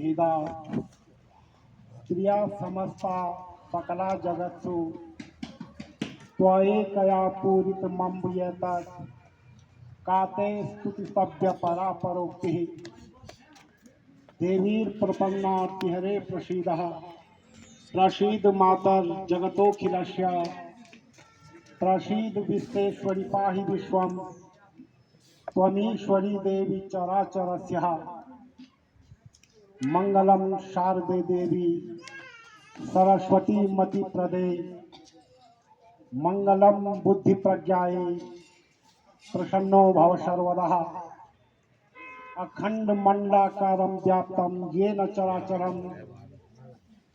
भेदा क्रिया समस्ता सकला जगत्सु त्वएकया पूरितमम्बुयेतत् काते स्तुति सभ्य परा परोक्ति देवीर प्रपन्नार्तिहरे प्रसीदः प्रसीद मातर जगतोऽखिलस्य प्रसीद विश्वेश्वरी पाहि विश्वम् त्वमीश्वरी देवी चराचरस्य मंगलम शारदे देवी सरस्वती मति प्रदे मंगलम बुद्धि प्रज्ञाये प्रसन्नो भव सर्वदा अखंड मंडलाकारं व्याप्तं येन चराचरं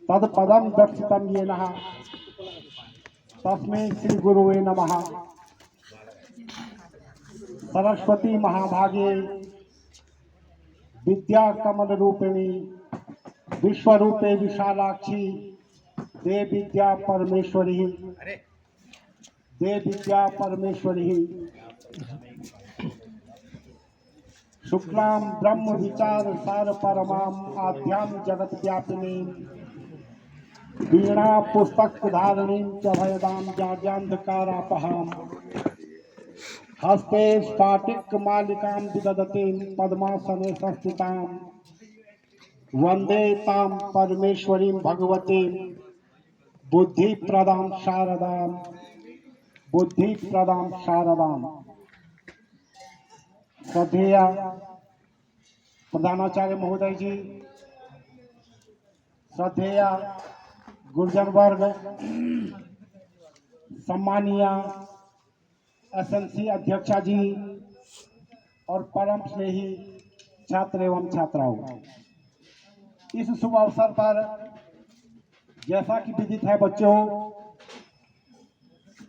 तत्पदं दर्शितं येन तस्मै श्री गुरुवे नमः। सरस्वती महाभागे विद्या कमल रूपिणी विश्वरूपे विशालाक्षी दे विद्या परमेश्वरी दे विद्या परमेश्वरी शुक्लां ब्रह्म विचार सार परमां आद्यां जगत व्यापिनी वीणा पुस्तक धारणीं च भयदां जाड्यान्धकारापहां हस्ते स्फाटिक मालिकां विदधतीं पद्मासने संस्थितां वंदे तां परमेश्वरीं भगवतीं बुद्धिप्रदां शारदां श्रद्धेय प्रधानाचार्य महोदय जी, श्रद्धेय गुरुजन वर्ग, सम्मानीय एसएनसी अध्यक्षा जी और परम स्नेही छात्र एवं छात्राओं, इस शुभ अवसर पर जैसा कि विदित है बच्चों,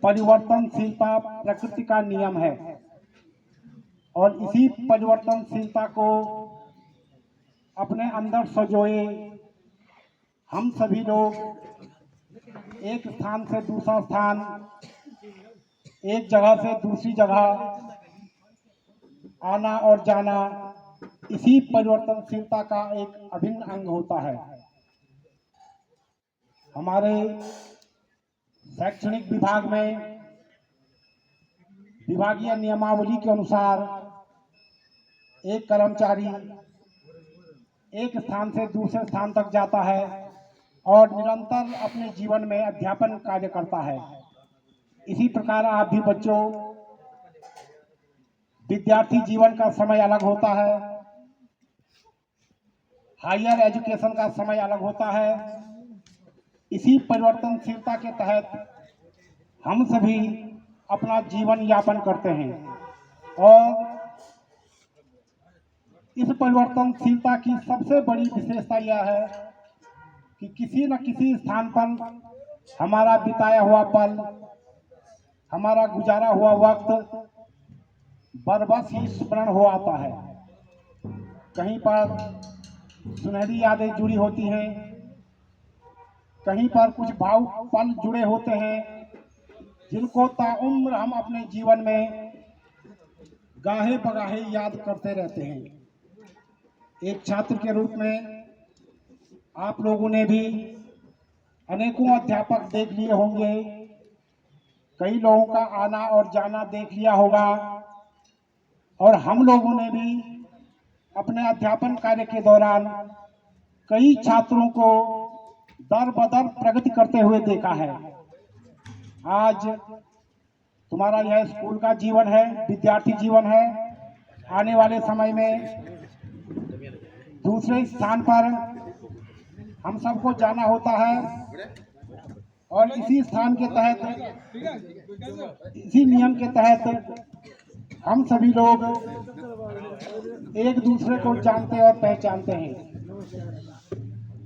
परिवर्तनशीलता प्रकृति का नियम है और इसी परिवर्तनशीलता को अपने अंदर सजोए हम सभी लोग एक स्थान से दूसरा स्थान, एक जगह से दूसरी जगह आना और जाना इसी परिवर्तनशीलता का एक अभिन्न अंग होता है। हमारे शैक्षणिक विभाग में विभागीय नियमावली के अनुसार एक कर्मचारी एक स्थान से दूसरे स्थान तक जाता है और निरंतर अपने जीवन में अध्यापन कार्य करता है। इसी प्रकार आप भी बच्चों, विद्यार्थी जीवन का समय अलग होता है, हायर एजुकेशन का समय अलग होता है। इसी परिवर्तनशीलता के तहत हम सभी अपना जीवन यापन करते हैं और इस परिवर्तनशीलता की सबसे बड़ी विशेषता यह है कि किसी न किसी स्थान पर हमारा बिताया हुआ पल, हमारा गुजारा हुआ वक्त बरबस ही स्मरण हो आता है। कहीं पर सुनहरी यादें जुड़ी होती हैं, कहीं पर कुछ भावुक पल जुड़े होते हैं जिनको ताउम्र हम अपने जीवन में गाहे बगाहे याद करते रहते हैं। एक छात्र के रूप में आप लोगों ने भी अनेकों अध्यापक देख लिए होंगे, कई लोगों का आना और जाना देख लिया होगा और हम लोगों ने भी अपने अध्यापन कार्य के दौरान कई छात्रों को दर बदर प्रगति करते हुए देखा है। आज तुम्हारा यह स्कूल का जीवन है, विद्यार्थी जीवन है। आने वाले समय में दूसरे स्थान पर हम सबको जाना होता है और इसी स्थान के तहत, इसी नियम के तहत हम सभी लोग एक दूसरे को जानते और पहचानते हैं।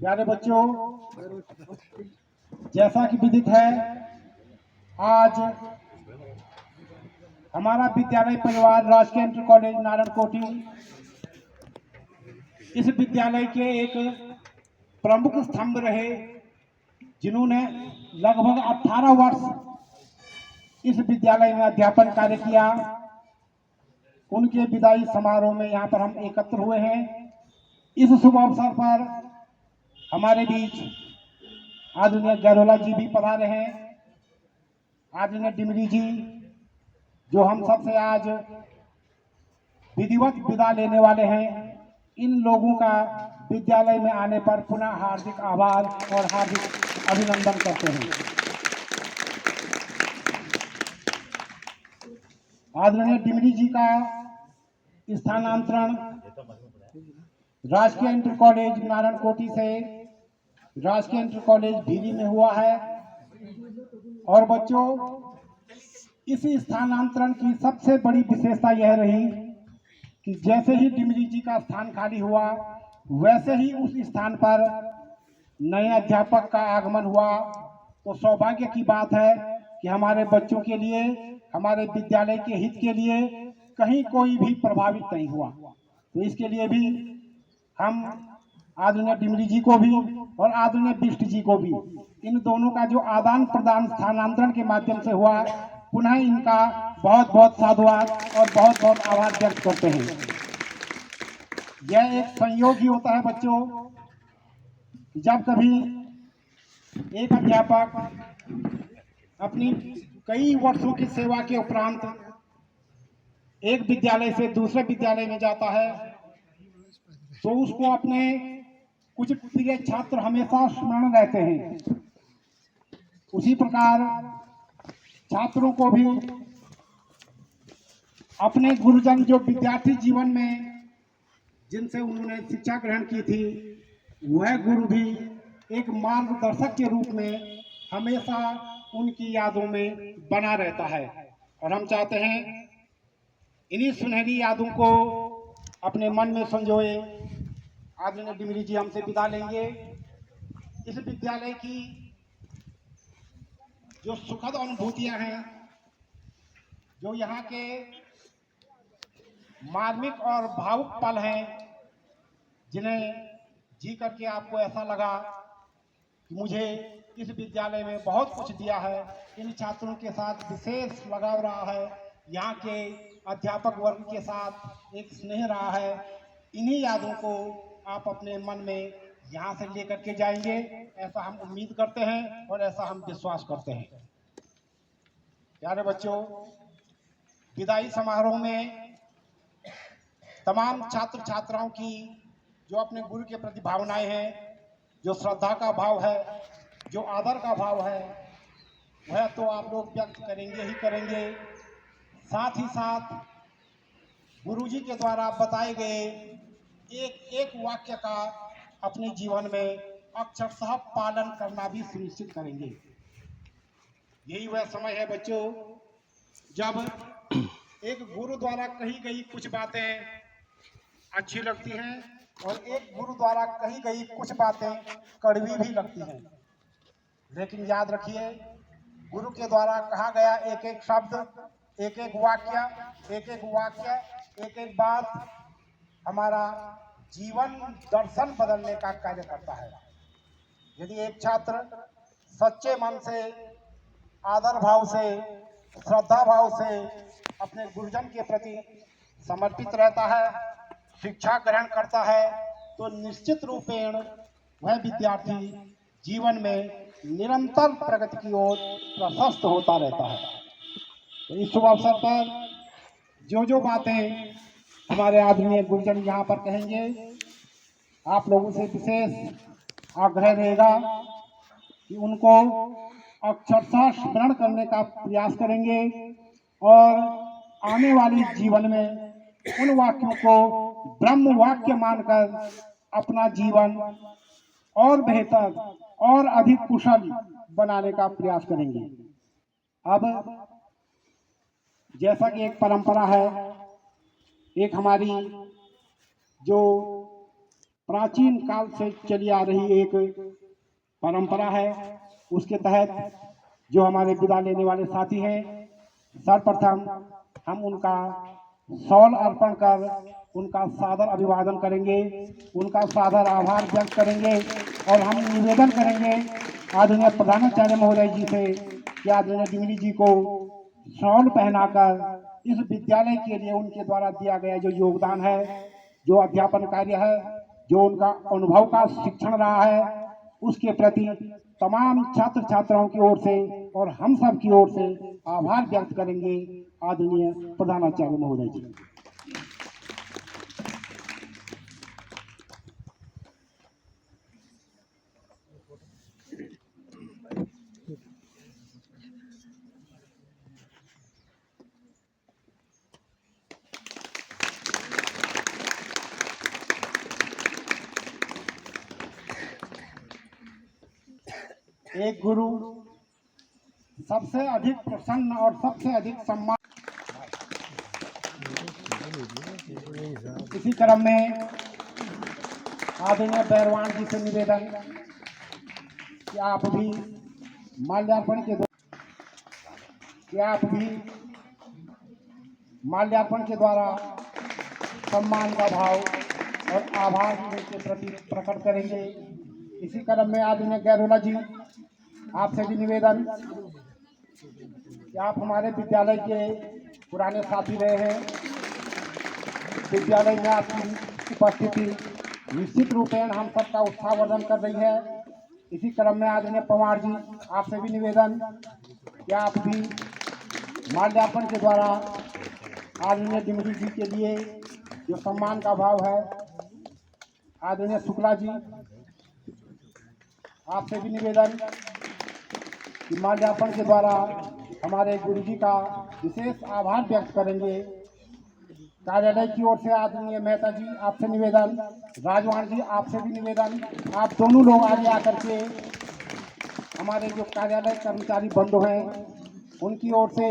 प्यारे बच्चों, जैसा कि विदित है, आज हमारा विद्यालय परिवार राजकीय इंटर कॉलेज नारायणकोटि इस विद्यालय के एक प्रमुख स्तंभ रहे, जिन्होंने लगभग 18 वर्ष इस विद्यालय में अध्यापन कार्य किया। उनके विदाई समारोह में यहाँ पर हम एकत्र हुए हैं। इस शुभ अवसर पर हमारे बीच आदरणीय गैरोला जी भी पधारे हैं, आदरणीय डिमरी जी, जो हम सबसे आज विधिवत विदा लेने वाले हैं। इन लोगों का विद्यालय में आने पर पुनः हार्दिक आभार और हार्दिक अभिनंदन करते हैं। आदरणीय डिमरी जी का स्थानांतरण राजकीय इंटर कॉलेज नारायणकोटी से राजकीय इंटर कॉलेज भीरी में हुआ है। और बच्चों, इस स्थानांतरण की सबसे बड़ी विशेषता यह रही कि जैसे ही डिमरी जी का स्थान खाली हुआ, वैसे ही उस स्थान पर नए अध्यापक का आगमन हुआ। तो सौभाग्य की बात है कि हमारे बच्चों के लिए, हमारे विद्यालय के हित के लिए कहीं कोई भी प्रभावित नहीं हुआ। तो इसके लिए भी हम आदरणीय डिमरी जी को भी और आदरणीय बिष्ट जी को भी, इन दोनों का जो आदान प्रदान स्थानांतरण के माध्यम से हुआ, पुनः इनका बहुत बहुत साधुवाद और बहुत बहुत आभार व्यक्त करते हैं। यह एक संयोग ही होता है बच्चों, जब कभी एक अध्यापक अपनी कई वर्षों की सेवा के उपरांत एक विद्यालय से दूसरे विद्यालय में जाता है, तो उसको अपने कुछ प्रिय छात्र हमेशा स्मरण रहते हैं। उसी प्रकार छात्रों को भी अपने गुरुजन, जो विद्यार्थी जीवन में जिनसे उन्होंने शिक्षा ग्रहण की थी, वह गुरु भी एक मार्गदर्शक के रूप में हमेशा उनकी यादों में बना रहता है। और हम चाहते हैं इन्हीं सुनहरी यादों को अपने मन में संजोए आदरणीय डिमरी जी हमसे विदा लेंगे। इस विद्यालय की जो सुखद अनुभूतियां हैं, जो यहाँ के मार्मिक और भावुक पल हैं, जिन्हें जी करके आपको ऐसा लगा कि मुझे इस विद्यालय में बहुत कुछ दिया है, इन छात्रों के साथ विशेष लगाव रहा है, यहाँ के अध्यापक वर्ग के साथ एक स्नेह रहा है, इन्हीं यादों को आप अपने मन में यहाँ से लेकर के जाएंगे, ऐसा हम उम्मीद करते हैं और ऐसा हम विश्वास करते हैं। प्यारे बच्चों, विदाई समारोह में तमाम छात्र छात्राओं की जो अपने गुरु के प्रति भावनाएं हैं, जो श्रद्धा का भाव है, जो आदर का भाव है, वह तो आप लोग व्यक्त करेंगे ही करेंगे। साथ ही साथ गुरुजी के द्वारा बताए गए एक एक वाक्य का अपने जीवन में अक्षरशः पालन करना भी सुनिश्चित करेंगे। यही वह समय है बच्चों, जब एक गुरु द्वारा कही गई कुछ बातें अच्छी लगती हैं और एक गुरु द्वारा कही गई कुछ बातें कड़वी भी लगती हैं। लेकिन याद रखिए, गुरु के द्वारा कहा गया एक एक शब्द, एक एक वाक्य, एक एक बात हमारा जीवन दर्शन बदलने का कार्य करता है। यदि एक छात्र सच्चे मन से, आदर भाव से, श्रद्धा भाव से अपने गुरुजन के प्रति समर्पित रहता है, शिक्षा ग्रहण करता है, तो निश्चित रूपेण वह विद्यार्थी जीवन में निरंतर प्रगति की ओर प्रशस्त होता रहता है। तो इस शुभ अवसर पर जो बातें हमारे आदरणीय गुरुजन यहाँ पर कहेंगे, आप लोगों से विशेष आग्रह रहेगा कि उनको अक्षरशः स्मरण करने का प्रयास करेंगे और आने वाले जीवन में उन वाक्यों को ब्रह्म वाक्य मानकर अपना जीवन और बेहतर और अधिक कुशल बनाने का प्रयास करेंगे। अब जैसा कि एक परंपरा है, एक हमारी जो प्राचीन काल से चली आ रही एक परंपरा है, उसके तहत जो हमारे विदा लेने वाले साथी हैं, सर्वप्रथम हम उनका शॉल अर्पण कर उनका सादर अभिवादन करेंगे, उनका सादर आभार व्यक्त करेंगे और हम निवेदन करेंगे आदरणीय प्रधानाचार्य महोदय जी से कि आदरणीय डिमरी जी को शॉल पहनाकर इस विद्यालय के लिए उनके द्वारा दिया गया जो योगदान है, जो अध्यापन कार्य है, जो उनका अनुभव का शिक्षण रहा है उसके प्रति तमाम छात्र छात्राओं की ओर से और हम सब की ओर से आभार व्यक्त करेंगे आदरणीय प्रधानाचार्य महोदय जी। एक गुरु सबसे अधिक प्रसन्न और सबसे अधिक सम्मान। इसी क्रम में आदरणीय बैरवान जी से निवेदन कि आप भी माल्यार्पण के द्वारा सम्मान का भाव और आभार के प्रति प्रकट करेंगे। इसी क्रम में आदरणीय गैरोला जी आपसे भी निवेदन कि आप हमारे विद्यालय के पुराने साथी रहे हैं। विद्यालय में आपकी उपस्थिति निश्चित रूपेण हम सबका उत्साहवर्धन कर रही है। इसी क्रम में आदरणीय पवार जी आपसे भी निवेदन कि आप भी माल्यार्पण के द्वारा आदरणीय डिमरी जी के लिए जो सम्मान का भाव है। आदरणीय शुक्ला जी आपसे भी निवेदन कि माल्यार्पण के द्वारा हमारे गुरु जी का विशेष आभार व्यक्त करेंगे। कार्यालय की ओर से आदरणीय मेहता जी आपसे निवेदन, राजवान जी आपसे भी निवेदन, आप दोनों लोग आगे आकर के हमारे जो कार्यालय कर्मचारी बंधु हैं उनकी ओर से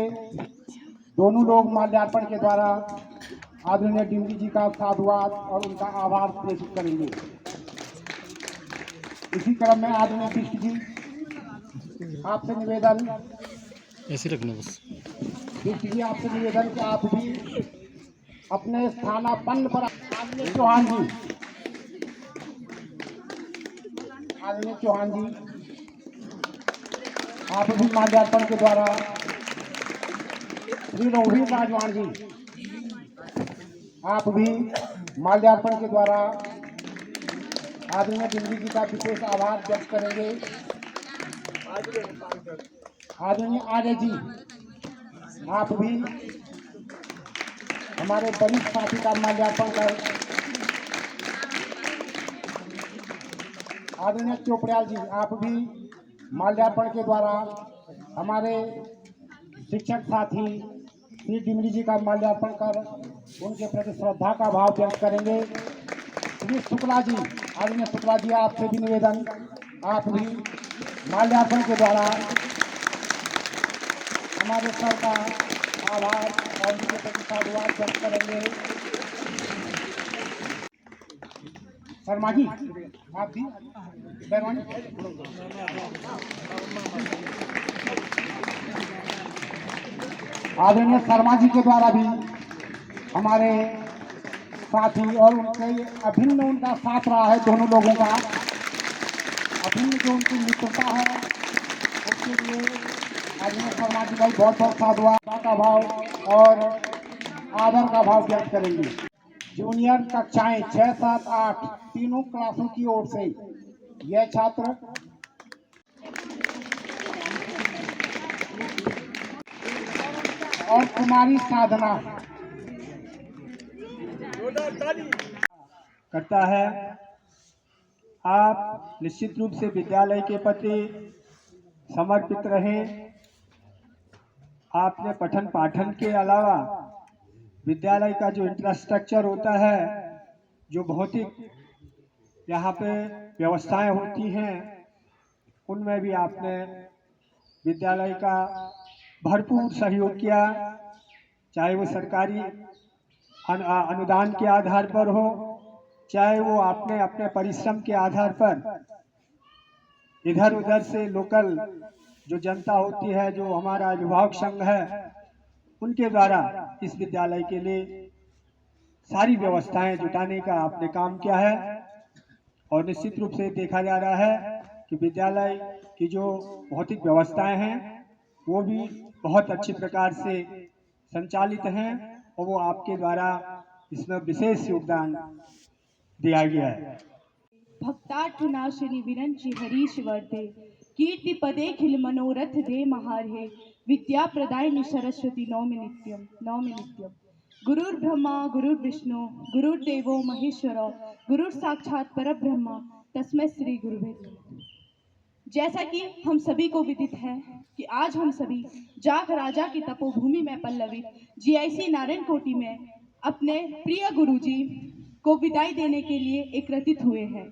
दोनों लोग माल्यार्पण के द्वारा आदरणीय डिमरी जी का साधुवाद और उनका आभार प्रेषित करेंगे। इसी क्रम में आदरणीय बिष्ट जी आपसे निवेदन, ऐसे रखना बस। बिष्ट जी आपसे निवेदन कि आप भी अपने स्थानापन्न पर आदरणीय चौहान जी आप भी माल्यार्पण के द्वारा, श्री रघुवीर राजवान जी आप भी माल्यार्पण के द्वारा आदरणीय डिमरी जी का विशेष आभार व्यक्त करेंगे। आदरणीय आर्य जी आप भी हमारे वरिष्ठ साथी का माल्यार्पण कर। आदरणीय चोपड़ियाल जी आप भी माल्यार्पण के द्वारा हमारे शिक्षक साथी श्री डिमरी जी का माल्यार्पण कर उनके प्रति श्रद्धा का भाव व्यक्त करेंगे। श्री शुक्ला जी, आदरणीय शुक्ला जी आपसे भी निवेदन, आप भी माल्यार्पण के द्वारा हमारे सर का आभार और उनके प्रति साधुवाद व्यक्त करेंगे। शर्मा जी आप भी बैरवानी आदरणीय शर्मा जी के द्वारा भी हमारे साथी और उनके अभिन्न उनका साथ रहा है, दोनों लोगों का अभिन्न जो उनकी मित्रता है उसके लिए आदरणीय शर्मा जी भाई बहुत बहुत साधुवाद का भाव और आदर का भाव व्यक्त करेंगे। जूनियर कक्षाएं 6, 7, 8 तीनों क्लासों की ओर से यह छात्र और कुमारी साधना करता है। आप निश्चित रूप से विद्यालय के प्रति समर्पित रहें। आपने पठन पाठन के अलावा विद्यालय का जो इंफ्रास्ट्रक्चर होता है, जो भौतिक यहाँ पे व्यवस्थाएं होती हैं, उनमें भी आपने विद्यालय का भरपूर सहयोग किया, चाहे वो सरकारी अनुदान के आधार पर हो, चाहे वो आपने अपने परिश्रम के आधार पर इधर उधर से लोकल जो जनता होती है, जो हमारा अभिभावक संघ है, उनके द्वारा इस विद्यालय के लिए सारी व्यवस्थाएं जुटाने का आपने काम किया है। और निश्चित रूप से देखा जा रहा है कि विद्यालय की जो भौतिक व्यवस्थाएं हैं वो भी बहुत अच्छी प्रकार से संचालित हैं और वो आपके द्वारा इसमें विशेष योगदान दिया गया है। भक्तार्थनाशिनी विरंचि हरीश वर्धे कीर्ति पदे खिल मनोरथ दे महारहे विद्या प्रदायिनी सरस्वती नौमि नित्यम गुरुर्ब्रह्मा गुरुर्विष्णु गुरुर्देवो महेश्वर गुरुर साक्षात परब्रह्म तस्मै श्री गुरुवे नमः। जैसा कि हम सभी को विदित है कि आज हम सभी जाग राजा की तपोभूमि में पल्लवित जीआईसी नारायण कोटी में अपने प्रिय गुरुजी को विदाई देने के लिए एकत्रित हुए हैं।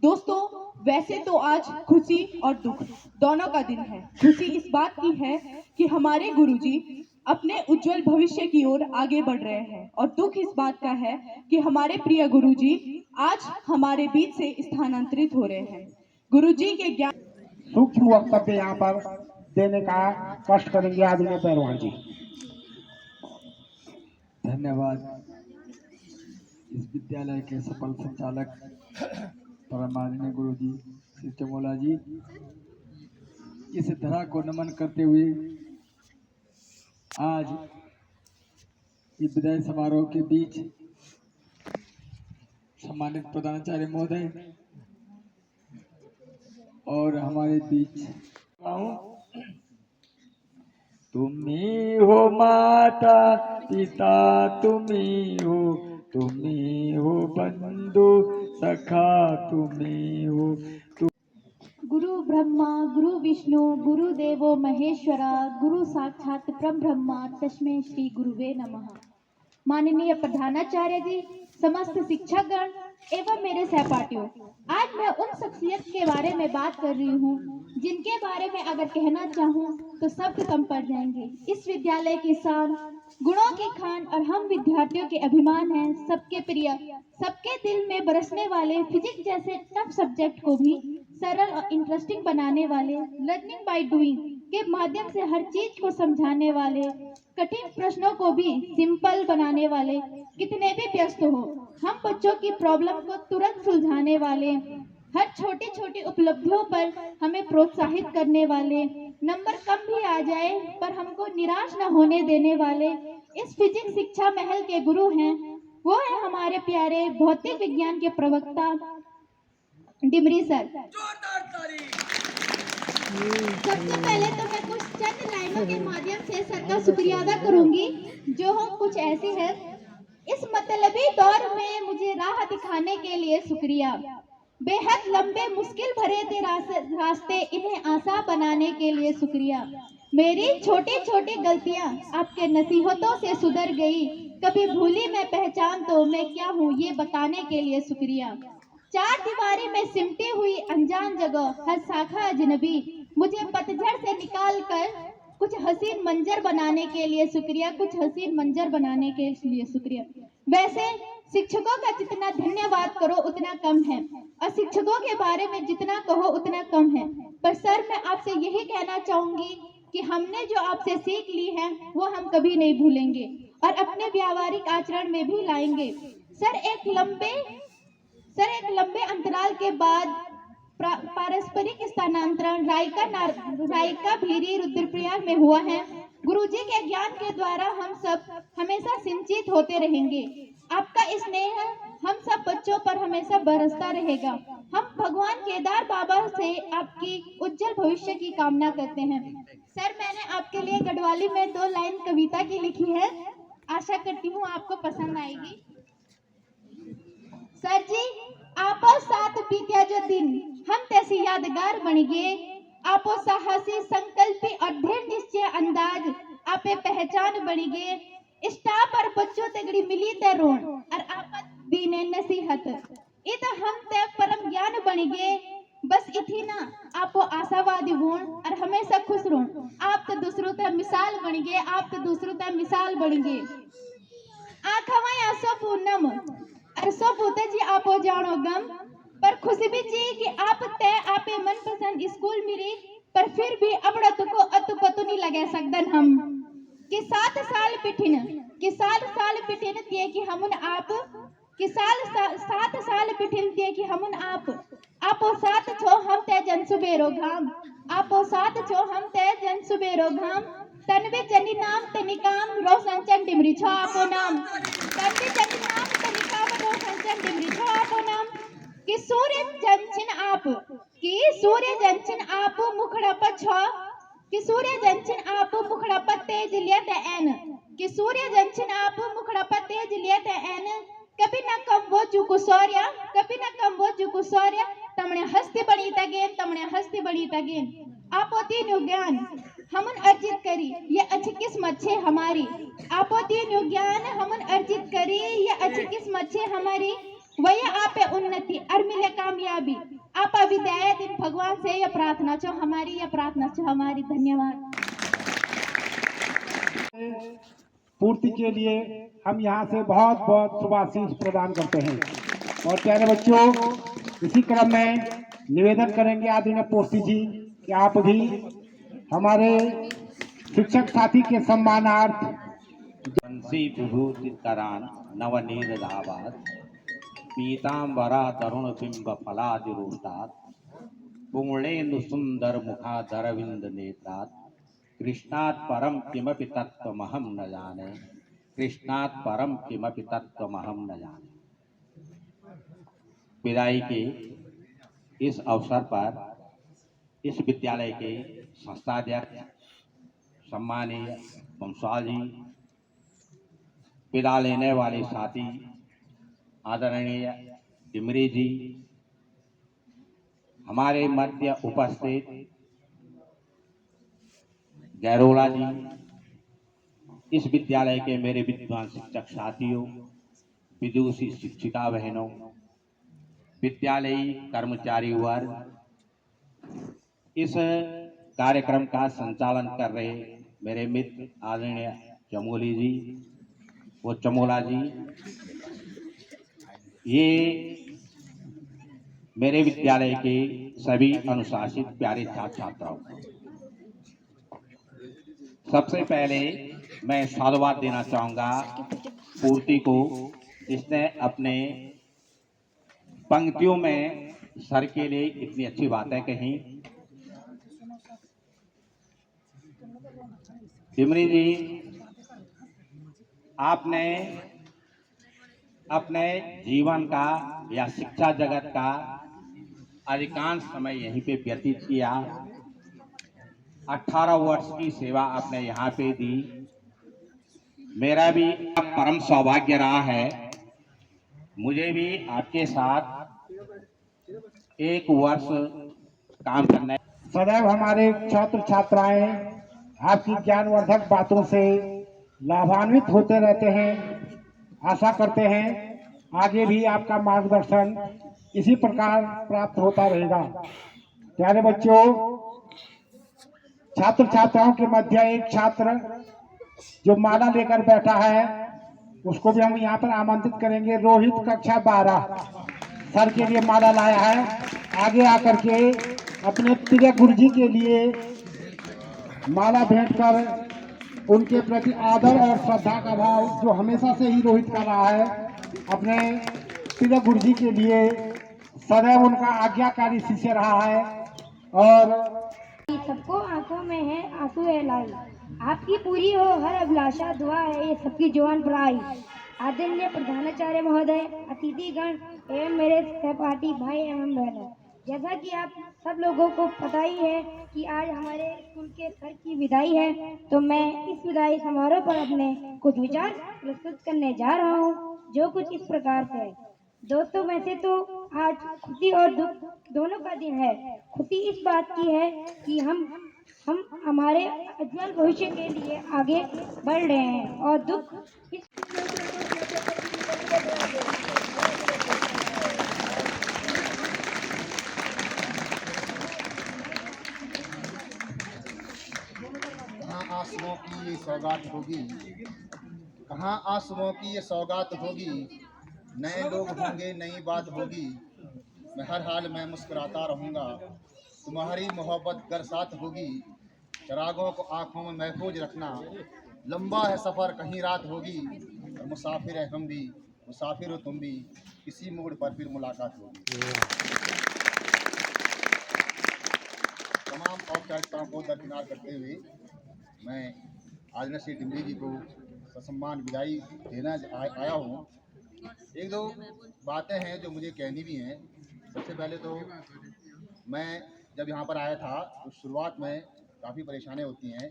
दोस्तों, वैसे तो आज खुशी और दुख दोनों का दिन है। खुशी इस बात की है कि हमारे गुरुजी अपने उज्जवल भविष्य की ओर आगे बढ़ रहे हैं और दुख इस बात का है कि हमारे प्रिय गुरुजी आज हमारे बीच से स्थानांतरित हो रहे हैं। गुरुजी के ज्ञान सूक्ष्म वक्तव्य यहाँ पर देने का कष्ट करेंगे आदरणीय पहलवान जी। धन्यवाद इस विद्यालय के सफल संचालक परम आदरणीय गुरु जी श्री चमोला जी। इस धरा को नमन करते हुए आज इस विदाई समारोह के बीच सम्मानित प्रधानाचार्य महोदय और हमारे बीच तुम्ही हो माता पिता, तुम्ही हो बंधु सखा, तुम्ही हो गुरु ब्रह्मा गुरु विष्णु गुरु देवो महेश्वरा गुरु साक्षात परब्रह्म तस्मै श्री गुरुवे नमः। माननीय प्रधानाचार्य जी, समस्त शिक्षकगण एवं मेरे सहपाठियों, आज मैं उन शख्सियत के बारे में बात कर रही हूँ जिनके बारे में अगर कहना चाहूँ तो शब्द कम पड़ जाएंगे। इस विद्यालय की शान, गुणों की खान और हम विद्यार्थियों के अभिमान हैं। सबके प्रिय, सबके दिल में बरसने वाले फिजिक्स जैसे टफ सब्जेक्ट को भी सरल और इंटरेस्टिंग बनाने वाले, लर्निंग बाय डूइंग के माध्यम से हर चीज को समझाने वाले, कठिन प्रश्नों को भी सिंपल बनाने वाले, कितने भी व्यस्त हो हम बच्चों की प्रॉब्लम को तुरंत सुलझाने वाले, हर छोटी छोटी उपलब्धियों पर हमें प्रोत्साहित करने वाले, नंबर कम भी आ जाए पर हमको निराश न होने देने वाले इस फिजिक्स शिक्षा महल के गुरु हैं। वो है हमारे प्यारे भौतिक विज्ञान के प्रवक्ता डिमरी सर। सबसे पहले तो मैं कुछ चंद लाइनों के माध्यम से सर का शुक्रिया अदा करूंगी, जो हम कुछ ऐसी है। इस मतलबी दौर में मुझे राह दिखाने के लिए शुक्रिया। बेहद लंबे मुश्किल भरे थे रास्ते, इन्हें आसान बनाने के लिए शुक्रिया। मेरी छोटी छोटी गलतियां आपके नसीहतों से सुधर गई, कभी भूली मैं पहचान तो मैं क्या हूँ ये बताने के लिए शुक्रिया। चार दीवारी में सिमटी हुई अनजान जगह, हर शाखा अजनबी, मुझे पतझड़ से निकाल कर कुछ हसीन मंजर बनाने के लिए शुक्रिया, कुछ हसीन मंजर बनाने के लिए शुक्रिया। वैसे शिक्षकों का जितना धन्यवाद करो उतना कम है और शिक्षकों के बारे में जितना कहो उतना कम है। पर सर, मैं आपसे यही कहना चाहूंगी कि हमने जो आपसे सीख ली है वो हम कभी नहीं भूलेंगे और अपने व्यावहारिक आचरण में भी लाएंगे। सर, एक लंबे अंतराल के बाद पारस्परिक स्थानांतरण रायका भीरी रुद्रप्रयाग में हुआ है। गुरुजी के ज्ञान के द्वारा हम सब हमेशा सिंचित होते रहेंगे। आपका स्नेह हम सब बच्चों पर हमेशा बरसता रहेगा। हम भगवान केदार बाबा से आपकी उज्जवल भविष्य की कामना करते हैं। सर, मैंने आपके लिए गढ़वाली में 2 लाइन कविता की लिखी है, आशा करती हूँ आपको पसंद आएगी। सर जी, आपो साथ बीत्या जो दिन हम तैसी यादगार बन गए, आपो साहसी संकल्पी और दृढ़ निश्चय अंदाज आपे पहचान बन गए। स्टाफ और बच्चों तगड़ी मिली तरुण और आपत दीने नसीहत, इत हम ते परम ज्ञान बन गए। बस इथी ना आपो आशावादी गुण और हमेशा खुश रहो। आप तो दूसरों का मिसाल बन गए, आप तो दूसरों का मिसाल बन गए। आँखों आंसू पूनम अरसों पूते जी आपो जानो गम, पर खुशी भी जी कि आप तय आपे मनपसंद स्कूल मिली, पर फिर भी अबड़त को अतु पतु नहीं लगे सकदन हम कि 7 साल पिठिन तिये कि हमुन आप कि 7 साल पिठिन तिये कि हमुन आपो साथ छो हम तय जन सुबेरो घाम, आपो साथ छो हम तय जन सुबेरो घाम। तनवे जनी नाम तनिकाम रोशन चंद डिमरी छो आपो नाम, तनवे जनी नाम तनिकाम रोशन चंद डिमरी छो आपो नाम। कि सूर्य जंचिन आप कि सूर्य जंचिन आप मुखड़ा पर छ कि सूर्य जंचिन आप मुखड़ा पर तेज लियत एन कि सूर्य जंचिन आप मुखड़ा पर तेज लियत एन कभी न कम वो चुकु सौर्य कभी न कम वो चुकु सौर्य तमणे हस्ती बड़ी तगेन तमणे हस्ती बड़ी तगेन आपो तीन ज्ञान हमन अर्जित करी ये अच्छी किस्मत छे हमारी आपो तीन ज्ञान हमन अर्जित करी ये अच्छी किस्मत छे हमारी वही आपे उन्नति और मिले कामयाबी आपा विद्या दिन भगवान से ये प्रार्थना छो हमारी ये प्रार्थना छो हमारी। धन्यवाद। पूर्ति के लिए हम यहाँ से बहुत बहुत शुभाशीष प्रदान करते हैं। और प्यारे बच्चों, इसी क्रम में निवेदन करेंगे आदरणीय पोस्टी जी कि आप भी हमारे शिक्षक साथी के सम्मानार्थ वंशी विभूति करान नवनीर धावात पीतांबरा तरुण बिंब फलादिरूष्टात् पुंगेन्दु सुंदर मुखादरविंद नेत्रात् कृष्णात् परम किमपि तत्त्वमहं न जाने कृष्णात् परम किमपि तत्त्वमहं न जाने। विदाई के इस अवसर पर इस विद्यालय के संस्थाध्यक्ष सम्मानीय वंशाल जी, विदा लेने वाले साथी आदरणीय डिमरी जी, हमारे मध्य उपस्थित गैरोला जी, इस विद्यालय के मेरे विद्वान शिक्षक साथियों, विदुषी शिक्षिका बहनों, विद्यालयी कर्मचारी वर्ग, इस कार्यक्रम का संचालन कर रहे मेरे मित्र आदरणीय चमोली जी वो चमोला जी, ये मेरे विद्यालय के सभी अनुशासित प्यारे छात्र छात्राओं, सबसे पहले मैं साधुवाद देना चाहूँगा पूर्ति को, जिसने अपने पंक्तियों में सर के लिए इतनी अच्छी बातें कही। डिमरी जी, आपने अपने जीवन का या शिक्षा जगत का अधिकांश समय यहीं पे व्यतीत किया। 18 वर्ष की सेवा आपने यहाँ पे दी। मेरा भी परम सौभाग्य रहा है, मुझे भी आपके साथ 1 वर्ष काम करना। सदैव हमारे छात्र छात्राएं आपकी ज्ञानवर्धक बातों से लाभान्वित होते रहते हैं। आशा करते हैं आगे भी आपका मार्गदर्शन इसी प्रकार प्राप्त होता रहेगा। प्यारे बच्चों, छात्र छात्राओं के मध्य एक छात्र जो माला लेकर बैठा है उसको भी हम यहाँ पर आमंत्रित करेंगे। रोहित, कक्षा 12, सर के लिए माला लाया है। आगे आकर के अपने प्रिय गुरुजी के लिए माला भेंट कर उनके प्रति आदर और श्रद्धा का भाव जो हमेशा से ही रोहित का रहा है, अपने प्रिय गुरुजी के लिए सदैव उनका आज्ञाकारी शिष्य रहा है। और सबको आंखों में है आंसू है लाई, आपकी पूरी हो हर अभिलाषा, दुआ है ये सबकी जवान पर आई। आदरणीय प्रधानाचार्य महोदय, अतिथिगण एवं मेरे सहपाठी भाई एवं बहनों, जैसा कि आप सब लोगों को पता ही है कि आज हमारे स्कूल के सर की विदाई है, तो मैं इस विदाई समारोह पर अपने कुछ विचार प्रस्तुत करने जा रहा हूँ, जो कुछ इस प्रकार से है। दोस्तों, वैसे तो आज खुशी और दुख दोनों का दिन है। खुशी इस बात की है कि हम हमारे उज्जवल भविष्य के लिए आगे बढ़ रहे हैं, और दुख इस कहाँ आंसुओं की ये सौगात होगी, कहाँ आंसुओं की ये सौगात होगी, नए लोग होंगे नई बात होगी, मैं हर हाल में मुस्कुराता रहूँगा, तुम्हारी मोहब्बत गर साथ होगी, चरागों को आंखों में महफूज रखना, लंबा है सफ़र कहीं रात होगी, और मुसाफिर है हम भी, मुसाफिर हो तुम भी, किसी मोड़ पर फिर मुलाकात होगी। तमाम औपचारिकताओं को दरकिनार करते हुए मैं आदरणीय श्री डिमरी जी को ससम्मान विदाई देना आया हूँ। 1-2 बातें हैं जो मुझे कहनी भी हैं। सबसे पहले तो मैं जब यहाँ पर आया था तो शुरुआत में काफ़ी परेशानियाँ होती हैं,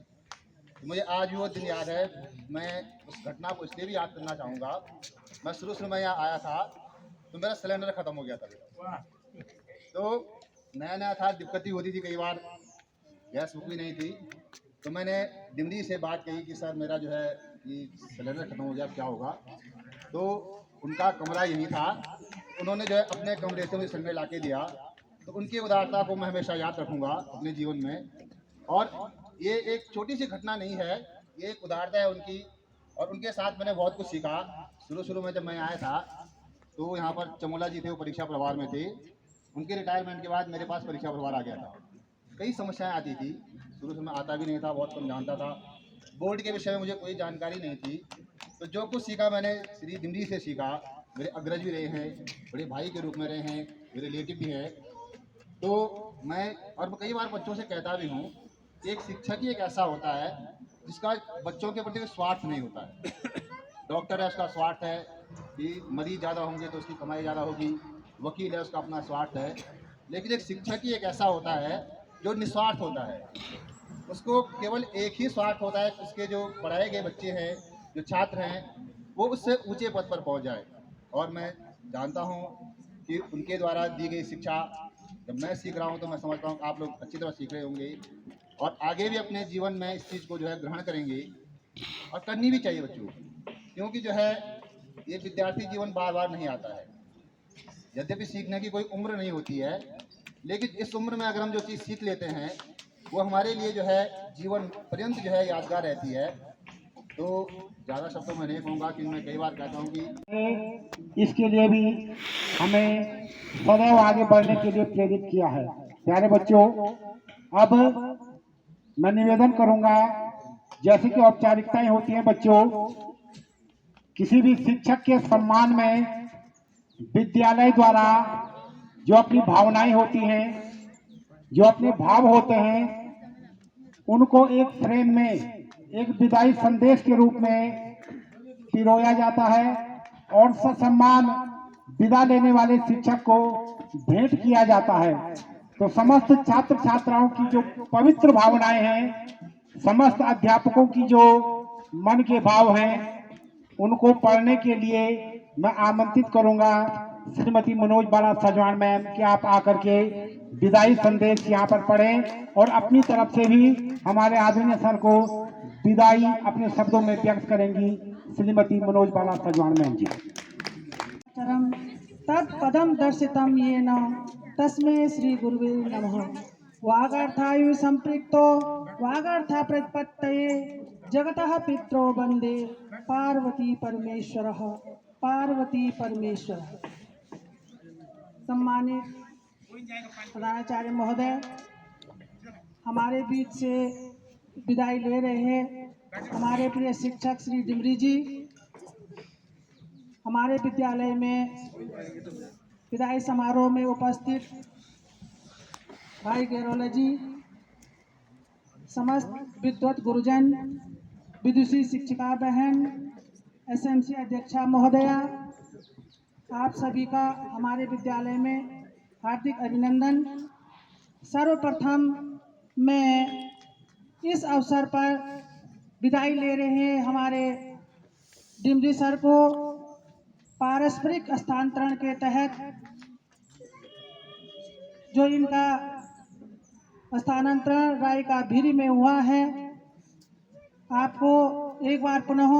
तो मुझे आज भी वो दिन याद है। मैं उस घटना को इसलिए भी याद करना चाहूँगा, मैं शुरू में यहाँ आया था तो मेरा सिलेंडर ख़त्म हो गया था। तो नया था, दिक्कत होती थी, कई बार गैस बुक भी नहीं थी। तो मैंने डिमरी से बात कही कि सर मेरा जो है कि सिलेंडर ख़त्म हो गया, क्या होगा। तो उनका कमरा यही था, उन्होंने जो है अपने कमरे से मुझे सिलेंडर ला के दिया। तो उनकी उदारता को मैं हमेशा याद रखूँगा अपने जीवन में। और ये एक छोटी सी घटना नहीं है, ये एक उदारता है उनकी, और उनके साथ मैंने बहुत कुछ सीखा। शुरू में जब मैं आया था तो यहाँ पर चमोला जी थे, वो परीक्षा प्रभार में थे। उनके रिटायरमेंट के बाद मेरे पास परीक्षा प्रभार आ गया था। कई समस्याएं आती थी, शुरू में आता भी नहीं था, बहुत कम जानता था, बोर्ड के विषय में मुझे कोई जानकारी नहीं थी। तो जो कुछ सीखा मैंने श्री डिमरी से सीखा। मेरे अग्रज भी रहे हैं, बड़े भाई के रूप में रहे हैं, मेरे रिलेटिव भी हैं। तो मैं कई बार बच्चों से कहता भी हूँ, एक शिक्षक ही एक ऐसा होता है जिसका बच्चों के प्रति स्वार्थ नहीं होता है। डॉक्टर है, उसका स्वार्थ है कि मरीज ज़्यादा होंगे तो उसकी कमाई ज़्यादा होगी, वकील है, उसका अपना स्वार्थ है। लेकिन एक शिक्षक ही एक ऐसा होता है जो निस्वार्थ होता है। उसको केवल एक ही स्वार्थ होता है, उसके जो पढ़ाए गए बच्चे हैं, जो छात्र हैं, वो उससे ऊंचे पद पर पहुंच जाए। और मैं जानता हूं कि उनके द्वारा दी गई शिक्षा जब मैं सीख रहा हूं तो मैं समझता हूं कि आप लोग अच्छी तरह सीख रहे होंगे और आगे भी अपने जीवन में इस चीज़ को जो है ग्रहण करेंगे, और करनी भी चाहिए बच्चों को। क्योंकि जो है ये विद्यार्थी जीवन बार बार नहीं आता है। यद्यपि सीखने की कोई उम्र नहीं होती है, लेकिन इस उम्र में अगर हम जो चीज़ सीख लेते हैं वो हमारे लिए जो है जीवन पर्यंत जो है यादगार रहती है। तो ज़्यादा शब्दों में नहीं कहूँगा, कि मैं कई बार कहता हूँ कि इसके लिए भी हमें सदैव आगे बढ़ने के लिए प्रेरित किया है। प्यारे बच्चों, अब मैं निवेदन करूंगा, जैसे कि औपचारिकताएं होती हैं बच्चों, किसी भी शिक्षक के सम्मान में विद्यालय द्वारा जो अपनी भावनाएं होती हैं, जो अपने भाव होते हैं, उनको एक फ्रेम में एक विदाई संदेश के रूप में पिरोया जाता है और ससम्मान विदा लेने वाले शिक्षक को भेंट किया जाता है। तो समस्त छात्र छात्राओं की जो पवित्र भावनाएं हैं, समस्त अध्यापकों की जो मन के भाव हैं, उनको पढ़ने के लिए मैं आमंत्रित करूंगा श्रीमती मनोज बाला सजवान मैम कि आप आकर के विदाई संदेश यहाँ पर पढ़ें और अपनी तरफ से भी हमारे आदरणीय सर को विदाई अपने शब्दों में व्यक्त करेंगी श्रीमती मनोज बाला सजवान मैम जी। तत्पदम दर्शितम येन तस्मै श्री गुरुवे नमः। वागर्थायु संपृक्तो वागर्था प्रतिपत्तये जगतः पित्रो वंदे पार्वती परमेश्वरः पार्वती परमेश्वर। सम्मानित प्रधानाचार्य महोदय, हमारे बीच से विदाई ले रहे हैं हमारे प्रिय शिक्षक श्री डिमरी जी। हमारे विद्यालय में विदाई समारोह में उपस्थित भाई गेरोला जी, समस्त विद्वत गुरुजन, विदुषी शिक्षिका बहन, एसएमसी अध्यक्षा महोदया, आप सभी का हमारे विद्यालय में हार्दिक अभिनंदन। सर्वप्रथम मैं इस अवसर पर विदाई ले रहे हैं हमारे डिमरी सर को पारस्परिक हस्तांतरण के तहत जो इनका स्थानांतरण राय का भीरी में हुआ है, आपको एक बार पुनः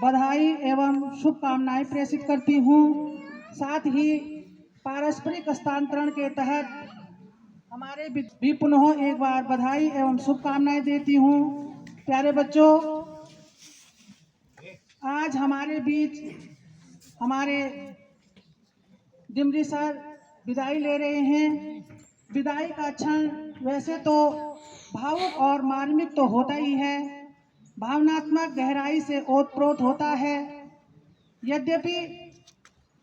बधाई एवं शुभकामनाएं प्रेषित करती हूँ। साथ ही पारस्परिक हस्तांतरण के तहत हमारे भी पुनः एक बार बधाई एवं शुभकामनाएं देती हूँ। प्यारे बच्चों, आज हमारे बीच हमारे डिमरी सर विदाई ले रहे हैं। विदाई का क्षण वैसे तो भावुक और मार्मिक तो होता ही है, भावनात्मक गहराई से ओतप्रोत होता है। यद्यपि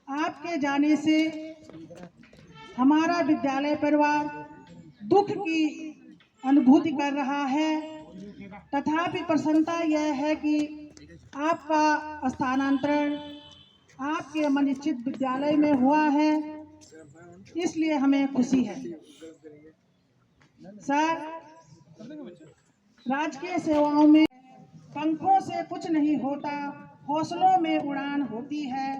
आपके जाने से हमारा विद्यालय परिवार दुख की अनुभूति कर रहा है, तथापि प्रसन्नता यह है कि आपका स्थानांतरण आपके मनिश्चित विद्यालय में हुआ है। इसलिए हमें खुशी है। सर, राजकीय सेवाओं में पंखों से कुछ नहीं होता, हौसलों में उड़ान होती है,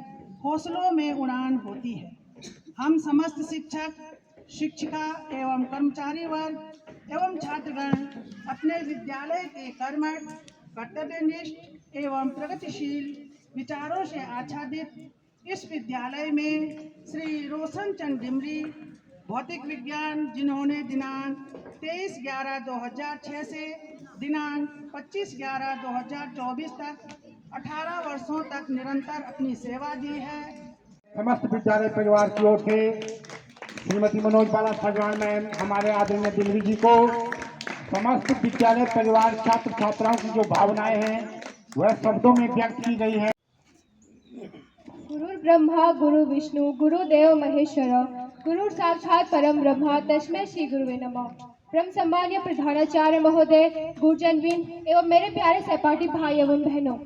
हौसलों में उड़ान होती है। हम समस्त शिक्षक, शिक्षिका एवं कर्मचारी वर्ग एवं छात्रगण अपने विद्यालय के कर्मठ, कर्तव्यनिष्ठ एवं प्रगतिशील विचारों से आच्छादित इस विद्यालय में श्री रोशन चंद डिमरी भौतिक विज्ञान, जिन्होंने दिनांक 23/11/2006 से दिनांक 25/11/2024 तक 18 वर्षों तक निरंतर अपनी सेवा दी है। समस्त विद्यालय परिवार की ओर से श्रीमती मनोज बाला सजवान मैम, हमारे आदरणीय डिमरी जी को समस्त विद्यालय परिवार छात्र छात्राओं की जो भावनाएं हैं वह शब्दों में व्यक्त की गई है। गुरु ब्रह्मा गुरु विष्णु गुरुदेव महेश्वर गुरु साक्षात परम ब्रह्मा तस्मै श्री गुरुवे नमः। परम सम्मान्य प्रधानाचार्य महोदय, गुरुजनविन एवं मेरे प्यारे सहपाठी भाई एवं बहनों,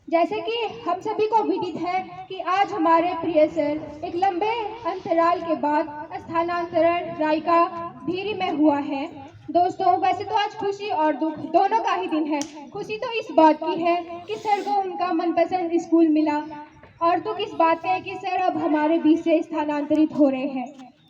जैसे कि हम सभी को विदित है कि आज हमारे प्रिय सर एक लंबे अंतराल के बाद स्थानांतरण रायका भीरी में हुआ है। दोस्तों, वैसे तो आज खुशी और दुख दोनों का ही दिन है। खुशी तो इस बात की है कि सर को उनका मनपसंद स्कूल मिला, और दुख इस बात का है कि सर अब हमारे बीच से स्थानांतरित हो रहे हैं।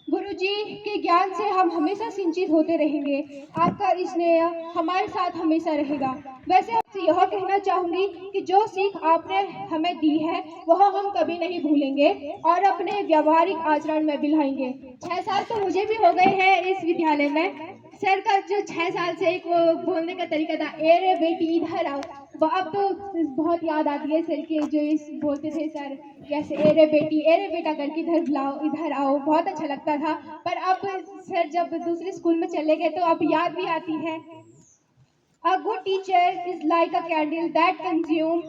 गुरुजी के ज्ञान से हम हमेशा सिंचित होते रहेंगे। आपका स्नेह हमारे साथ हमेशा रहेगा। वैसे आपसे यह कहना चाहूँगी कि जो सीख आपने हमें दी है वह हम कभी नहीं भूलेंगे और अपने व्यवहारिक आचरण में भी लाएंगे। 6 साल तो मुझे भी हो गए हैं इस विद्यालय में। सर का जो 6 साल से एक बोलने का तरीका था, ए रे बेटी इधर आओ, अब तो बहुत याद आती है सर के जो इस बोलते थे सर, जैसे ए रे बेटी ए रे बेटा करके इधर बुलाओ, इधर आओ, बहुत अच्छा लगता था। पर अब सर जब दूसरे स्कूल में चले गए तो अब याद भी आती है। A good teacher is like a candle that consumes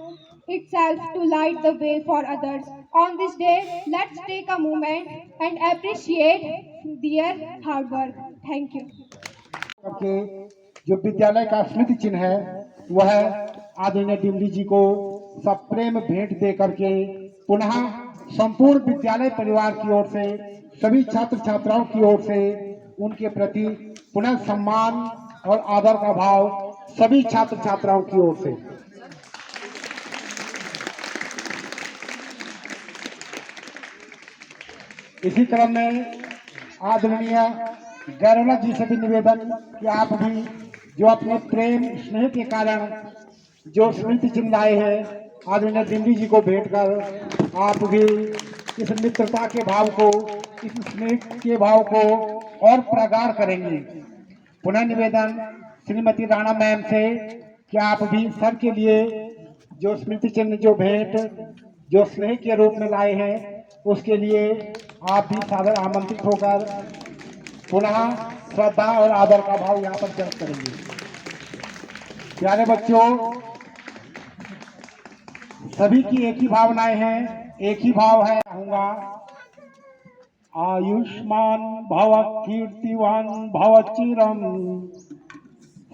itself to light the way for others. On this day, let's take a moment and appreciate their hard work. Thank you. के जो विद्यालय का स्मृति चिन्ह है वह आदरणीय डिमरी जी को सब प्रेम भेंट दे करके पुनः संपूर्ण विद्यालय परिवार की ओर से, सभी छात्र छात्राओं की ओर से उनके प्रति पुनः सम्मान और आदर का भाव सभी छात्र छात्राओं की ओर से। इसी क्रम में आदरणीय गैरोला जी से भी निवेदन कि आप भी जो अपने प्रेम स्नेह के कारण जो स्मृति चिन्ह लाए हैं आदरणीय डिमरी जी को भेंट कर आप भी इस मित्रता के भाव को, इस स्नेह के भाव को और प्रगाढ़ करेंगे। पुनः निवेदन श्रीमती राणा मैम से कि आप भी सर के लिए जो स्मृति चिन्ह, जो भेंट, जो स्नेह के रूप में लाए हैं उसके लिए आप भी सादर आमंत्रित होकर पुनः श्रद्धा और आदर का भाव यहाँ पर व्यक्त करेंगे। प्यारे बच्चों, सभी की एक ही भावनाएं हैं, एक ही भाव है। कहूँगा आयुष्मान भव कीर्तिवान भव चिरम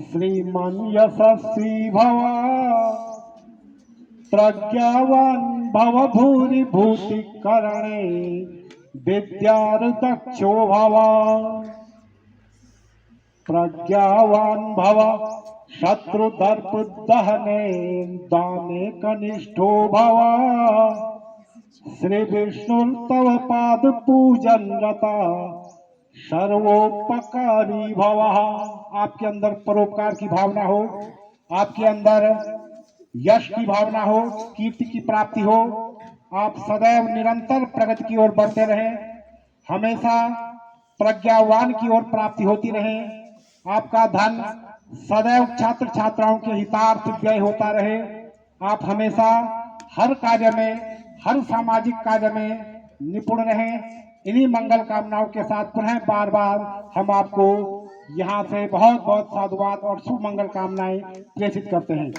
श्रीमान यशस्वी भव प्रज्ञावान भव भूरि भूति करणे विद्यार्थक्षो भव प्रज्ञावान भव शत्रु दर्प दहने दाने कनिष्ठो भव श्री विष्णु तव पाद पूजन रता सर्वोपकारी भव। आपके अंदर परोपकार की भावना हो, आपके अंदर यश की भावना हो, कीर्ति की प्राप्ति हो, आप सदैव निरंतर प्रगति की ओर बढ़ते रहें, हमेशा प्रज्ञावान की ओर प्राप्ति होती रहे, आपका धन सदैव छात्र छात्राओं के हितार्थ व्यय होता रहे, आप हमेशा हर कार्य में, हर सामाजिक कार्य में निपुण रहें। इन्हीं मंगल कामनाओं के साथ पुनः बार बार हम आपको यहाँ से बहुत बहुत साधुवाद और शुभ मंगल कामनाएं प्रेषित करते हैं।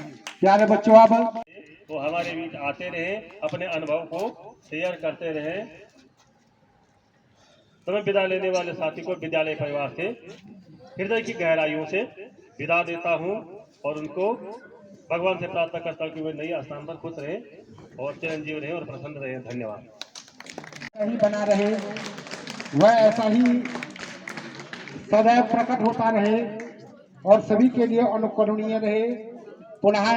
प्यारे बच्चों, अब वो हमारे बीच आते रहे, अपने अनुभव को शेयर करते रहे। तुम्हें विदा लेने वाले साथी को विद्यालय परिवार से हृदय की गहराइयों से विदा देता हूँ और उनको भगवान से प्रार्थना करता हूँ कि वे नई स्थान पर खुश रहे और चिरंजीव रहे और प्रसन्न रहे। धन्यवाद। ही बना रहे, वह ऐसा ही सदैव प्रकट होता रहे और सभी के लिए अनुकरणीय रहे। पुनः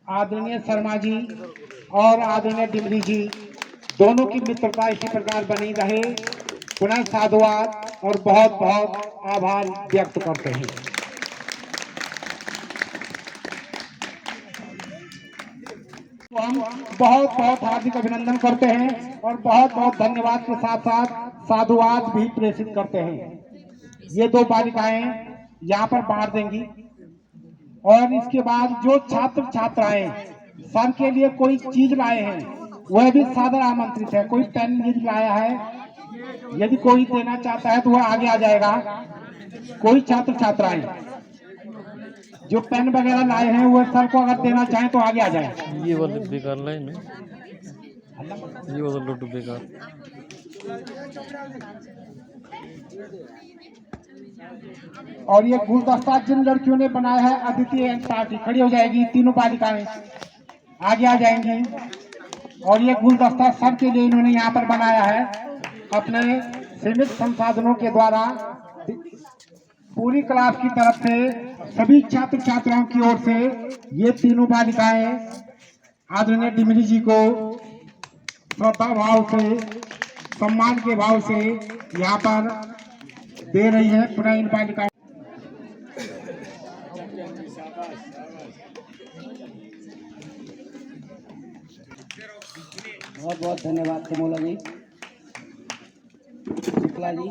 आदरणीय शर्मा जी और आदरणीय डिमरी जी दोनों की मित्रता इसी प्रकार बनी रहे। पुनः साधुवाद और बहुत बहुत आभार व्यक्त करते हैं। तो हम बहुत बहुत हार्दिक अभिनंदन करते हैं और बहुत बहुत धन्यवाद के साथ साथ साधुवाद भी प्रेषित करते हैं। ये दो बालिकाएं यहाँ पर बांट देंगी और इसके बाद जो छात्र छात्राएं सर के लिए कोई चीज लाए हैं वह भी सादर आमंत्रित है। कोई पेन यदि लाया है, यदि कोई देना चाहता है तो वह आगे आ जाएगा। कोई छात्र छात्राएं जो पेन वगैरह लाए हैं वह सर को अगर देना चाहें तो आगे आ जाए। ये वाले बेकार लाए ना, ये वाला लड्डू बेकार। और ये गुलदस्ता जिन लड़कियों ने बनाया है, अदिति एंड पार्टी खड़ी हो जाएगी, तीनों बालिकाएं आगे आ जाएंगी। और ये गुलदस्ता सबके लिए इन्होंने यहाँ पर बनाया है अपने सीमित संसाधनों के द्वारा। पूरी क्लास की तरफ से सभी छात्र छात्राओं की ओर से ये तीनों बालिकाएं आदरणीय डिमरी जी को श्रद्धा भाव से, सम्मान के भाव से यहाँ पर दे रही है। पुनः इन बालिकाओं बहुत बहुत धन्यवाद कमोला जी, शुक्ला जी।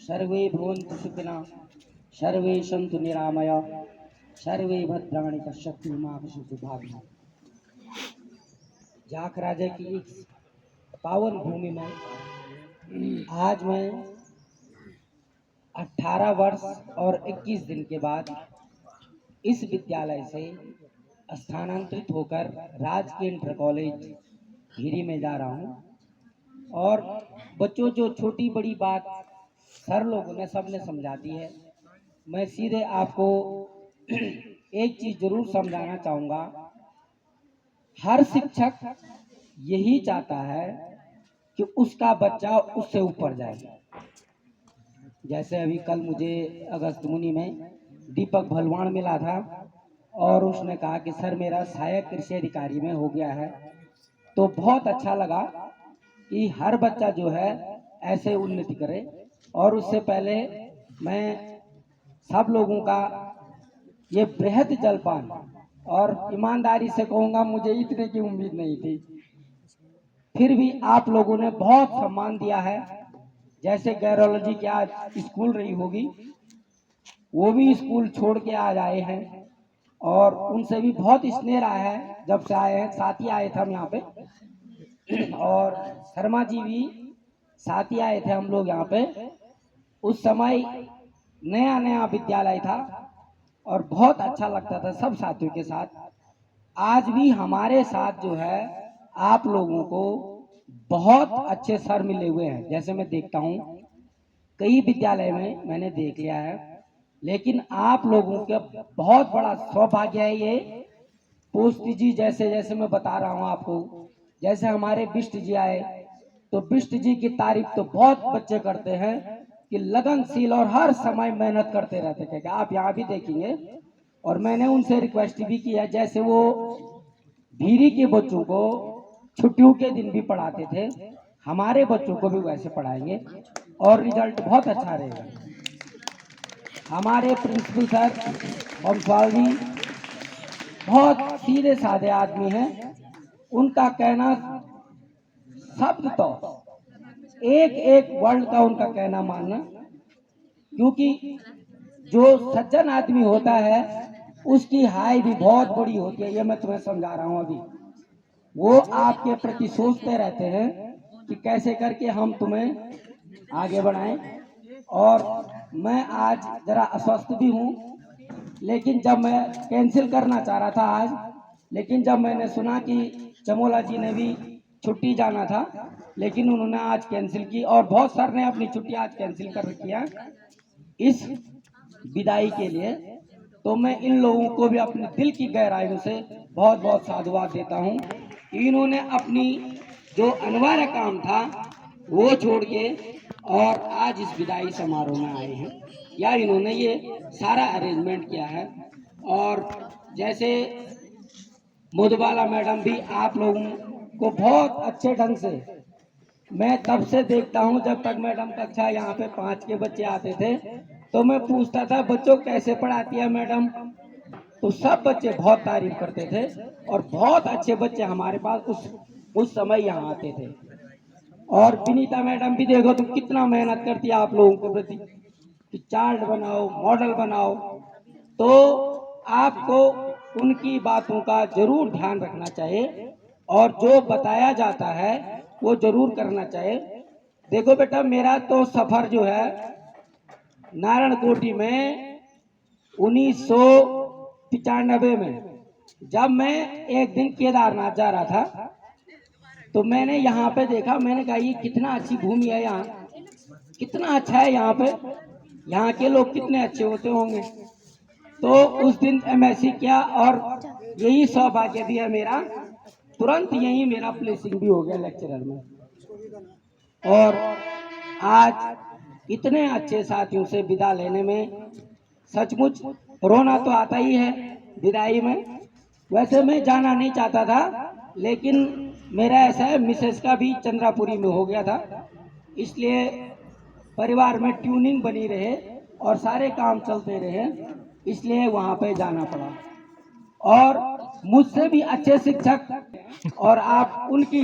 सर्वे भवन्तु सुखिनः, सर्वे सन्तु निरामया, सर्वे भद्राणि पश्यन्तु मा कश्चित् दुर्भाग्यः। जाख राजा की इस पावन भूमि में आज मैं 18 वर्ष और 21 दिन के बाद इस विद्यालय से स्थानांतरित होकर राजकीय इंटर कॉलेज धीरी में जा रहा हूँ। और बच्चों, जो छोटी बड़ी बात सर लोगों ने सबने समझा दी है, मैं सीधे आपको एक चीज जरूर समझाना चाहूँगा। हर शिक्षक यही चाहता है कि उसका बच्चा उससे ऊपर जाए। जैसे अभी कल मुझे अगस्त मुनि में दीपक भलवान मिला था और उसने कहा कि सर मेरा सहायक कृषि अधिकारी में हो गया है। तो बहुत अच्छा लगा कि हर बच्चा जो है ऐसे उन्नति करे। और उससे पहले मैं सब लोगों का ये बृहद जलपान, और ईमानदारी से कहूँगा मुझे इतने की उम्मीद नहीं थी, फिर भी आप लोगों ने बहुत सम्मान दिया है। जैसे गैरोलॉजी की आज स्कूल रही होगी, वो भी स्कूल छोड़ के आज आए हैं और उनसे भी बहुत स्नेह रहा है जब से आए हैं। साथ ही आए थे हम यहाँ पे, और शर्मा जी भी साथ ही आए थे हम लोग यहाँ पे। उस समय नया नया विद्यालय था और बहुत अच्छा लगता था सब साथियों के साथ। आज भी हमारे साथ जो है आप लोगों को बहुत अच्छे सर मिले हुए हैं। जैसे मैं देखता हूँ कई विद्यालय में मैंने देख लिया है, लेकिन आप लोगों का बहुत बड़ा सौभाग्य है ये। पोस्ट जी जैसे जैसे मैं बता रहा हूँ आपको, जैसे हमारे बिष्ट जी आए तो बिष्ट जी की तारीफ तो बहुत बच्चे करते हैं कि लगनशील और हर समय मेहनत करते रहते थे। कि आप यहाँ भी देखेंगे, और मैंने उनसे रिक्वेस्ट भी किया, जैसे वो धीरी के बच्चों को छुट्टियों के दिन भी पढ़ाते थे, हमारे बच्चों को भी वैसे पढ़ाएंगे और रिजल्ट बहुत अच्छा रहेगा। हमारे प्रिंसिपल सर बंसवाल जी बहुत सीधे साधे आदमी हैं। उनका कहना शब्द तो एक एक वर्ड का उनका कहना मानना, क्योंकि जो सज्जन आदमी होता है उसकी हाय भी बहुत बड़ी होती है। ये मैं तुम्हें समझा रहा हूँ। अभी वो आपके प्रति सोचते रहते हैं कि कैसे करके हम तुम्हें आगे बढ़ाएं। और मैं आज जरा अस्वस्थ भी हूँ, लेकिन जब मैं कैंसिल करना चाह रहा था आज, लेकिन जब मैंने सुना कि चमोला जी ने भी छुट्टी जाना था, लेकिन उन्होंने आज कैंसिल की, और बहुत सर ने अपनी छुट्टी आज कैंसिल कर रखी है इस विदाई के लिए। तो मैं इन लोगों को भी अपने दिल की गहराइयों से बहुत बहुत साधुवाद देता हूँ। इन्होंने अपनी जो अनिवार्य काम था वो छोड़ के और आज इस विदाई समारोह में आए हैं, या इन्होंने ये सारा अरेंजमेंट किया है। और जैसे मधुबाला मैडम भी आप लोगों को बहुत अच्छे ढंग से, मैं तब से देखता हूँ जब तक मैडम कक्षा यहाँ पे 5 के बच्चे आते थे तो मैं पूछता था बच्चों कैसे पढ़ाती है मैडम, तो सब बच्चे बहुत तारीफ करते थे और बहुत अच्छे बच्चे हमारे पास उस समय यहाँ आते थे। और विनीता मैडम भी देखो तुम कितना मेहनत करती है आप लोगों के प्रति कि चार्ट बनाओ, मॉडल बनाओ, तो आपको उनकी बातों का जरूर ध्यान रखना चाहिए और जो बताया जाता है वो जरूर करना चाहिए। देखो बेटा, मेरा तो सफर जो है नारायणकोटि में 1995 में जब मैं एक दिन केदारनाथ जा रहा था तो मैंने यहाँ पे देखा, मैंने कहा ये कितना अच्छी भूमि है, यहाँ कितना अच्छा है, यहाँ पे यहाँ के लोग कितने अच्छे होते होंगे। तो उस दिन एमएससी किया और यही सौभाग्य दिया मेरा, तुरंत यही मेरा प्लेसिंग भी हो गया लेक्चरर में। और आज इतने अच्छे साथियों से विदा लेने में सचमुच रोना तो आता ही है विदाई में। वैसे मैं जाना नहीं चाहता था, लेकिन मेरा ऐसा है मिसेस का भी चंद्रापुरी में हो गया था, इसलिए परिवार में ट्यूनिंग बनी रहे और सारे काम चलते रहे, इसलिए वहाँ पे जाना पड़ा। और मुझसे भी अच्छे शिक्षक और आप उनकी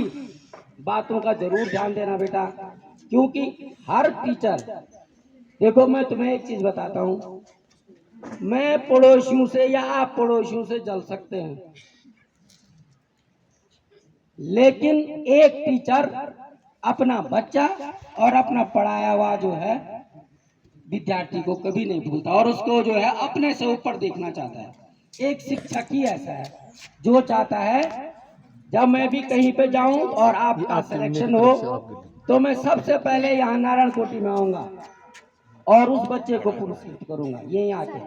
बातों का जरूर ध्यान देना बेटा, क्योंकि हर टीचर, देखो मैं तुम्हें एक चीज बताता हूँ, मैं पड़ोसियों से या आप पड़ोसियों से जल सकते हैं, लेकिन एक टीचर अपना बच्चा और अपना पढ़ाया हुआ जो है विद्यार्थी को कभी नहीं भूलता और उसको जो है अपने से ऊपर देखना चाहता है। एक शिक्षक ही ऐसा है जो चाहता है जब मैं भी कहीं पे जाऊं और आपका सिलेक्शन हो तो मैं सबसे पहले यहाँ नारायणकोटि में आऊंगा और उस बच्चे को पुरस्कृत करूंगा यहीं आके।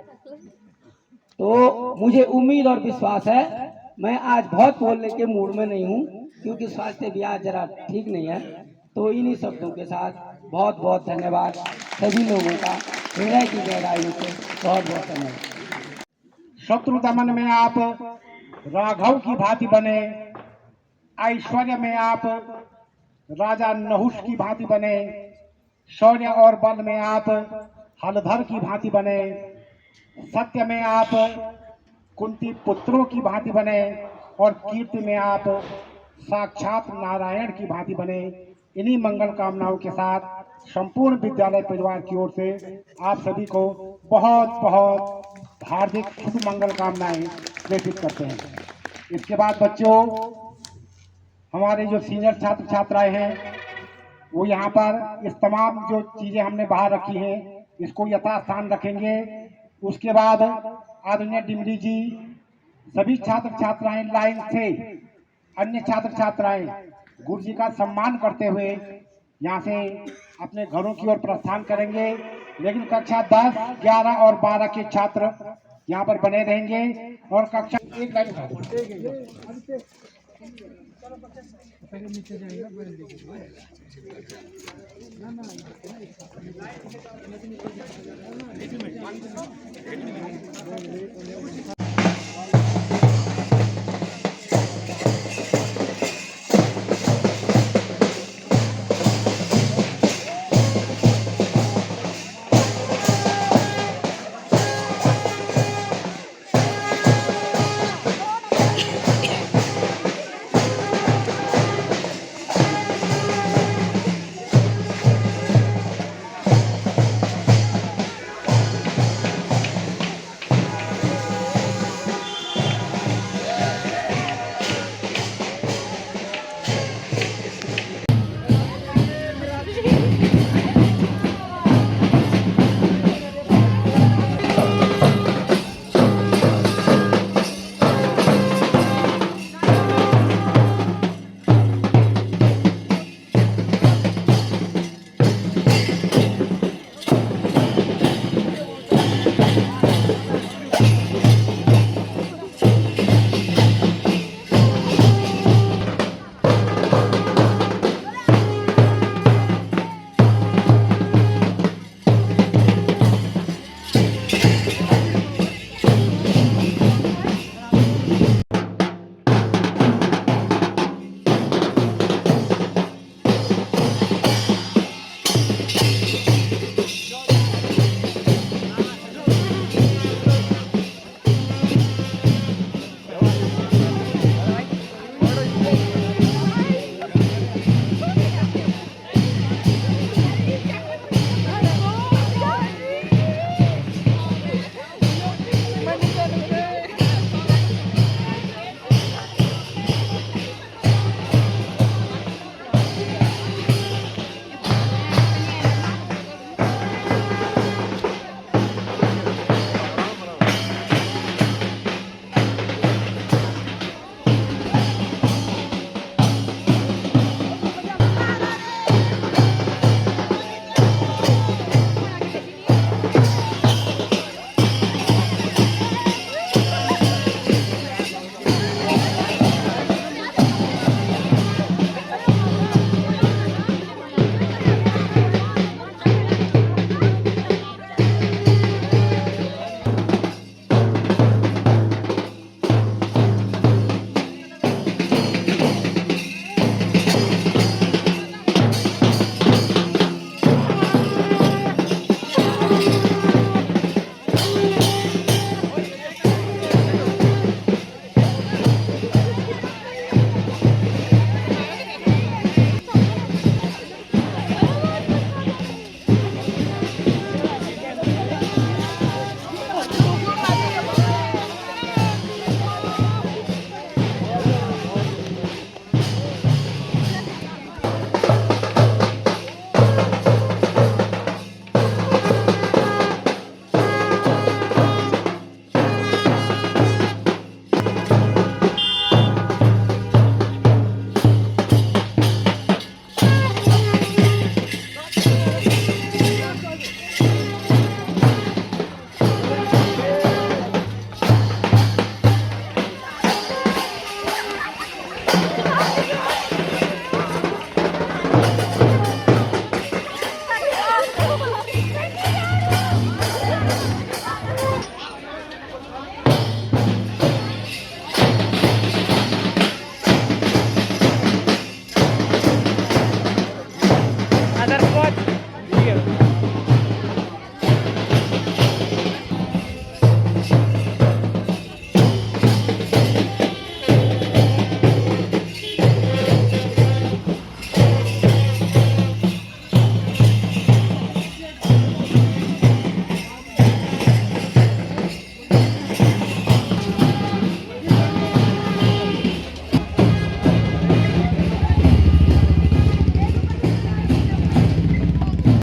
तो मुझे उम्मीद और विश्वास है, मैं आज बहुत बोलने के मूड में नहीं हूँ क्योंकि स्वास्थ्य भी आज जरा ठीक नहीं है। तो इन्हीं शब्दों के साथ बहुत बहुत धन्यवाद सभी लोगों का, हृदय की गहराइयों से बहुत बहुत धन्यवाद। शत्रु दमन में आप राघव की भांति बने, ऐश्वर्य में आप राजा नहुष की भांति बने, शौर्य और बल में आप हलधर की भांति बने, सत्य में आप कुंती पुत्रों की भांति बने और कीर्ति में आप साक्षात नारायण की भांति बने। इन्हीं मंगल कामनाओं के साथ संपूर्ण विद्यालय परिवार की ओर से आप सभी को बहुत बहुत हार्दिक शुभ मंगल कामनाएं प्रेषित करते हैं। इसके बाद बच्चों, हमारे जो सीनियर छात्र छात्राएं हैं वो यहाँ पर इस तमाम जो चीजें हमने बाहर रखी हैं इसको यथास्थान रखेंगे। उसके बाद आदरणीय डिमरी जी, सभी छात्र छात्राएं लाइन से, अन्य छात्र छात्राएं गुरु जी का सम्मान करते हुए यहाँ से अपने घरों की ओर प्रस्थान करेंगे, लेकिन कक्षा 10, 11 और 12 के छात्र यहाँ पर बने रहेंगे और कक्षा एक लाइन